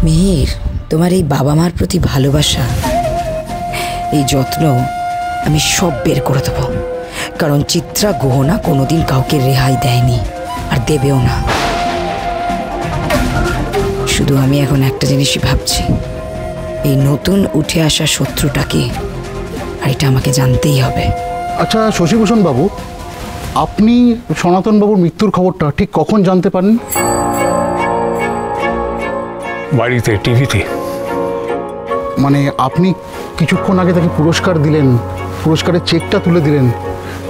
মিহির, তোমার এই বাবা মার প্রতি ভালোবাসা, এই যত্ন আমি সব বের করে দেবো। কারণ চিত্রা গহনা কোনোদিন কাউকে রেহাই দেয়নি, আর দেবেও না। শুধু আমি এখন একটা জিনিসই ভাবছি, এই নতুন উঠে আসা শত্রুটাকে, আর এটা আমাকে জানতেই হবে। আচ্ছা শশীভূষণ বাবু, আপনি সনাতন বাবুর মৃত্যুর খবরটা ঠিক কখন জানতে পারেন? বাড়িতে, টিভিতে। মানে আপনি কিছুক্ষণ আগে তাকে পুরস্কার দিলেন, পুরস্কারের চেকটা তুলে দিলেন,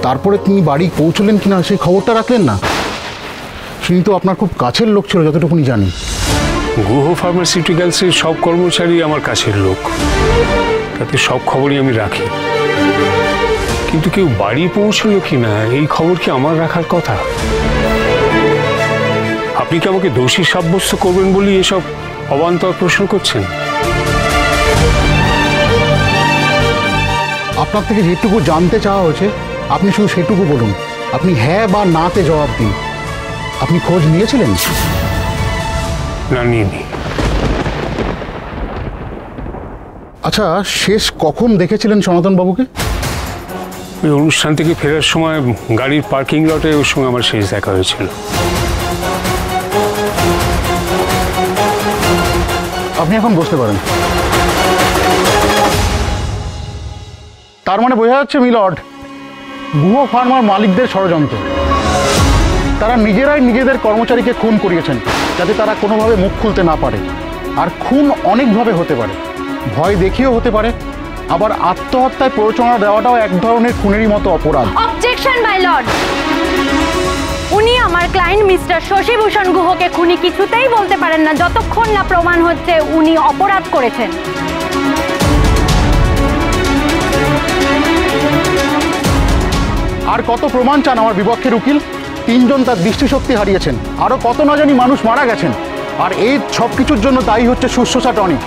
তারপরে তিনি বাড়ি পৌঁছলেন কিনা সেই খবরটা রাখলেন না? তিনি তো আপনার খুব কাছের লোক ছিল যতটুকুনি জানি। গুহ ফার্মাসিউটিক্যালসের সব কর্মচারী আমার কাছের লোক, তাতে সব খবরই আমি রাখি। কিন্তু কেউ বাড়ি পৌঁছলো কিনা এই খবর কি আমার রাখার কথা? আপনি কি আমাকে দোষী সাব্যস্ত করবেন বলে এসব অবান্তর প্রশ্ন করছেন? আপনার থেকে যেটুকু জানতে চাওয়া হয়েছে আপনি শুধু সেটুকু বলুন। আপনি হ্যাঁ বা নাতে জবাব দিন। আপনি খোঁজ নিয়েছিলেন? না, নিইনি। আচ্ছা, শেষ কখন দেখেছিলেন সনাতন বাবুকে? ওই অনুষ্ঠান থেকে ফেরার সময় গাড়ির পার্কিং লটে ওর সঙ্গে আমার শেষ দেখা হয়েছিল। আপনি এখন বুঝতে পারেন? তার মানে বোঝা যাচ্ছে মিলর্ড, গুহ ফার্মার মালিকদের ষড়যন্ত্র। তারা নিজেরাই নিজেদের কর্মচারীকে খুন করিয়েছেন যাতে তারা কোনোভাবে মুখ খুলতে না পারে। আর খুন অনেকভাবে হতে পারে, ভয় দেখিয়েও হতে পারে, আবার আত্মহত্যায় প্ররোচনা দেওয়াটাও এক ধরনের খুনেরই মতো অপরাধ। Objection my lord. উনি আমার ক্লায়েন্ট মিস্টার শশীভূষণ গুহকে খুনি কিছুতেই বলতে পারেন না যতক্ষণ না প্রমাণ হচ্ছে উনি অপরাধ করেছেন। আর কত প্রমাণ চান আমার বিপক্ষের উকিল? 3 জন তার দৃষ্টিশক্তি হারিয়েছেন, আরও কত না জানি মানুষ মারা গেছেন। আর এই সব কিছুর জন্য দায়ী হচ্ছে শুশ্রূষা টনিক।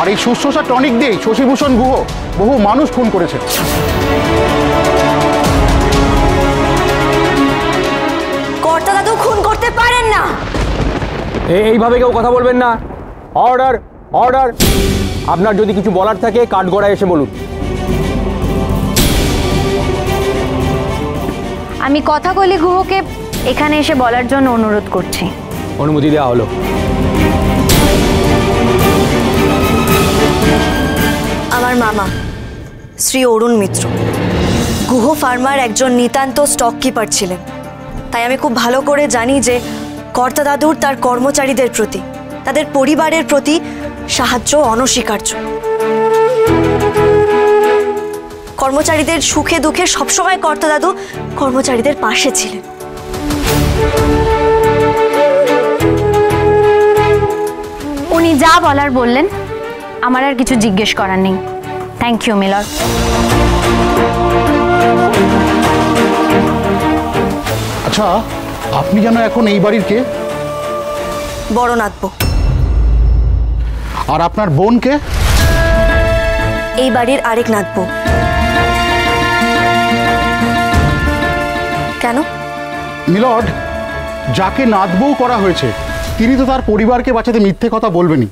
আর এই শুশ্রূষা টনিক দিয়েই শশীভূষণ গুহ বহু মানুষ খুন করেছে। কর্তা দাদু খুন করতে পারেন না। এইভাবে কেউ কথা বলবেন না। Order, order. আপনার যদি কিছু বলার থাকে কাঠগড়ায় এসে বলুন। আমি কথাকলি গুহকে এখানে এসে বলার জন্য অনুরোধ করছি। অনুমতি দেওয়া হলো। আমার মামা শ্রী অরুণ মিত্র গুহ ফার্মার একজন নিতান্ত স্টক কিপার ছিলেন। তাই আমি খুব ভালো করে জানি যে কর্তা দাদুর তার কর্মচারীদের প্রতি, তাদের পরিবারের প্রতি সাহায্য অনস্বীকার্য। কর্মচারীদের সুখে দুঃখে সবসময় কর্তা দাদু কর্মচারীদের পাশে ছিলেন। উনি যা বলার বললেন, আমার আর কিছু জিজ্ঞেস করার নেই। থ্যাংক ইউ মিলর। আচ্ছা, আপনি যেন এখন এই বাড়ির কে? বড় নাতবো। আর আপনার বোনকে? এই বাড়ির আরেক নাতবো। কেন? মিলর্ড, যাকে নাতবউ করা হয়েছে তিনি তো তার পরিবারকে বাঁচাতে মিথ্যে কথা বলবেনই।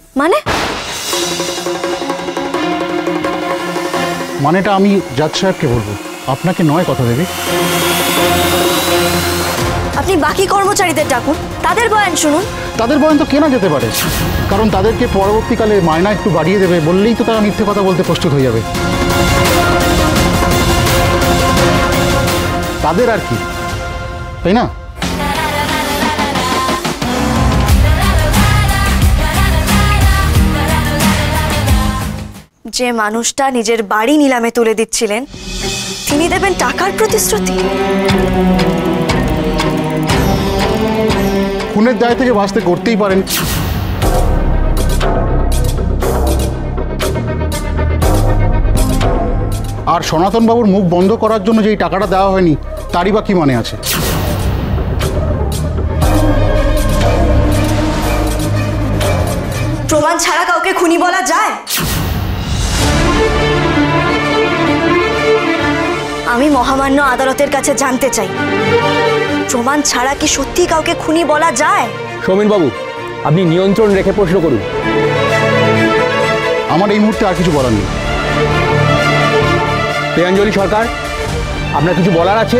মানেটা আমি জাজ সাহেবকে বলবো, আপনাকে নয়। কথা দেবে? আপনি বাকি কর্মচারীদের ডাকুন, তাদের বয়ান শুনুন। তাদের বয়ান তো কেনা যেতে পারে, কারণ তাদেরকে পরবর্তীকালে মায়না একটু বাড়িয়ে দেবে বললেই তো তারা মিথ্যে কথা বলতে প্রস্তুত হয়ে যাবে। তাদের আর কি, তাই না? যে মানুষটা নিজের বাড়ি নিলামে তুলে দিচ্ছিলেন তিনি দেবেন টাকার প্রতিশ্রুতি। খুনের দায় থেকে বাঁচতে করতেই পারেন। আর সনাতন বাবুর মুখ বন্ধ করার জন্য যেই টাকাটা দেওয়া হয়নি তারই বা কি মানে আছে? প্রমাণ ছাড়া কাউকে খুনি বলা যায়? আমি মহামান্য আদালতের কাছে জানতে চাই, প্রমাণ ছাড়া কি সত্যি কাউকে খুনি বলা যায়? সৌমেন বাবু, আপনি নিয়ন্ত্রণ রেখে প্রশ্ন করুন। আমার এই মুহূর্তে আর কিছু বলার নেই। প্রিয়াঞ্জলি সরকার, আপনার কিছু বলার আছে?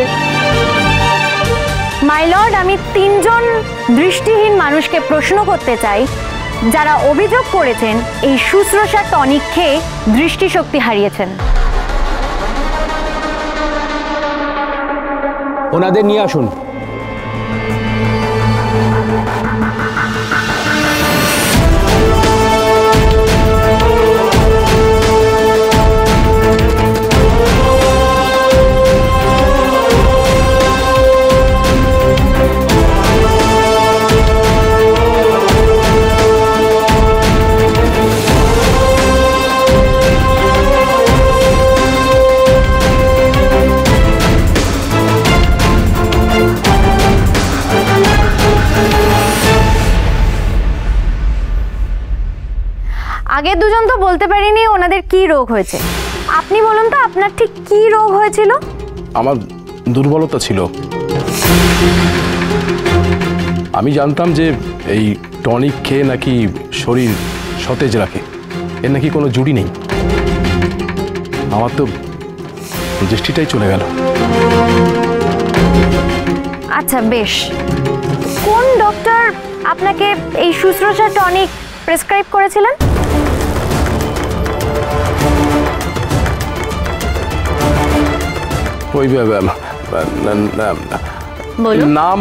মাই লর্ড, আমি 3 জন দৃষ্টিহীন মানুষকে প্রশ্ন করতে চাই যারা অভিযোগ করেছেন এই শুশ্রূষা টনিক খেয়ে দৃষ্টিশক্তি হারিয়েছেন। ওনাদের নিয়ে আসুন। আগে দুজন তো বলতে পারিনি ওনাদের কি রোগ হয়েছে। আপনি বলুন তো আপনার ঠিক কি রোগ হয়েছিল? আমার দুর্বলতা ছিল। আমি জানতাম যে এই টনিক খেয়ে নাকি শরীর সতেজ রাখে, এর নাকি কোনো জুড়ি নেই। আমার তো দৃষ্টিটাই চলে গেল। আচ্ছা বেশ, কোন ডক্টর আপনাকে এই শুশ্রূষা টনিক প্রেসক্রাইব করেছিলেন? ওই বলুন। নাম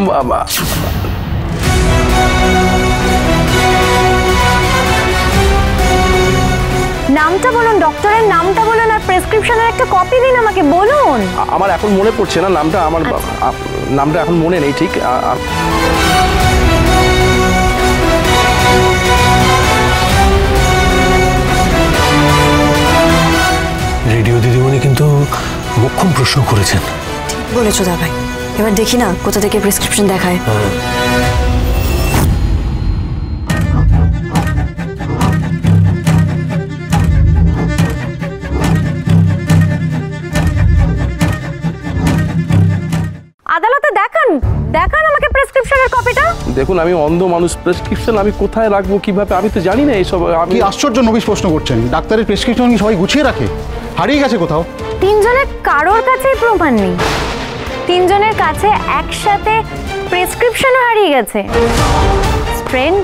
নামটা বলুন, ডক্টরের নামটা বলুন আর প্রেসক্রিপশনের একটা কপি দিন আমাকে, বলুন। আমার এখন মনে পড়ছে না নামটা, আমার নামটা এখন মনে নেই ঠিক। রেডিও দিদিমণি কিন্তু মোক্ষম প্রশ্ন করেছেন। ঠিক বলেছো দা ভাই, এবার দেখি না কোথা থেকে প্রেসক্রিপশন দেখায়। আদালতে দেখান দেখান আমাকে প্রেসক্রিপশনের কপিটা। দেখুন, আমি অন্ধ মানুষ, প্রেসক্রিপশন আমি কোথায় রাখবো কিভাবে আমি তো জানি না এইসব। আমি কি আশ্চর্য নবিশ প্রশ্ন করছেন! ডাক্তারের প্রেসক্রিপশন কি সবাই গুছিয়ে রাখে? হারিয়ে গেছে কোথাও? 3 জনের কারোর কাছেই প্রমাণ নেই। 3 জনের কাছে একসাথে প্রেসক্রিপশনও হারিয়ে গেছে। স্ট্রেঞ্জ।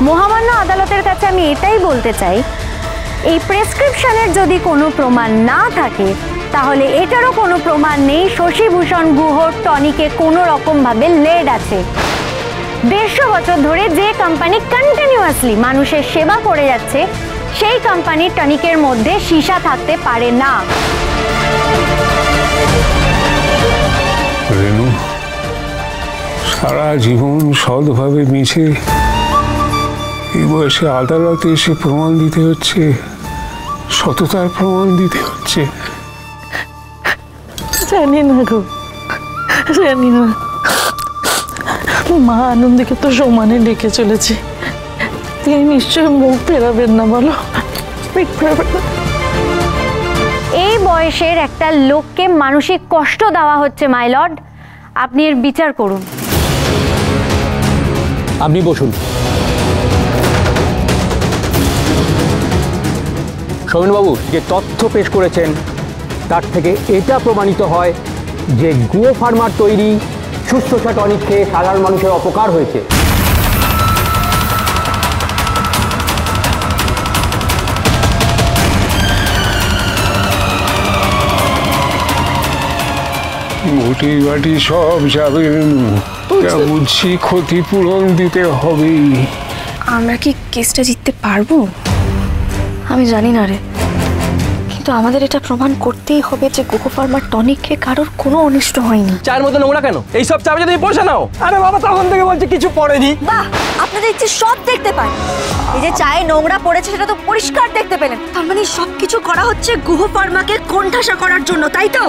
মহামান্য আদালতের কাছে আমি এটাই বলতে চাই, এই প্রেসক্রিপশনের যদি কোনো প্রমাণ না থাকে তাহলে এটারও কোনো প্রমাণ নেই শশীভূষণ গুহর টনিকে কোনো রকমভাবে লেড আছে। 150 বছর ধরে যে কোম্পানি কন্টিনিউয়াসলি মানুষের সেবা করে যাচ্ছে সেই কোম্পানির টনিকের মধ্যে সীসা থাকতে পারে না। রেনু, সারা জীবন সৎভাবে মিছে এই বয়সে আদালতে এসে প্রমাণ দিতে হচ্ছে, সততার প্রমাণ দিতে হচ্ছে। জানি না গো, জানি না। মা আনন্দকে তো সমানে ডেকে চলেছে, তিনি নিশ্চয়ই মুখ ফেরাবেন না। বলো, মুখ ফেরাবেন না? এই বয়সের একটা লোককে মানসিক কষ্ট দেওয়া হচ্ছে মাই লর্ড, আপনি এর বিচার করুন। আপনি বসুন। সৌমেনবাবু যে তথ্য পেশ করেছেন তার থেকে এটা প্রমাণিত হয় যে গুহ ফার্মার তৈরি শুশ্রূষা টনিক খেয়ে সাধারণ মানুষের অপকার হয়েছে। মোটি বাটি সব যাবে, যা বুঝছি ক্ষতিপূরণ দিতে হবে। আমরা কি কেসটা জিততে পারবো? আমি জানি না রে, কিন্তু আমাদের এটা প্রমাণ করতেই হবে যে গুহ ফার্মার টনিক খেয়ে কারোর কোনো অনিষ্ট হয়নি। চায়ের মধ্যে নোংরা কেন? এই সব চাবি যদি পয়সা নাও। আরে বাবা, তখন থেকে বলছে কিছু পড়েনি। বাহ, আপনাদের ইচ্ছে সব দেখতে পান। এই যে চায়ে নোংরা পড়েছে সেটা তো পরিষ্কার দেখতে পেলেন। তার মানে সবকিছু করা হচ্ছে গুহ ফার্মাকে কোণঠাসা করার জন্য, তাই তো?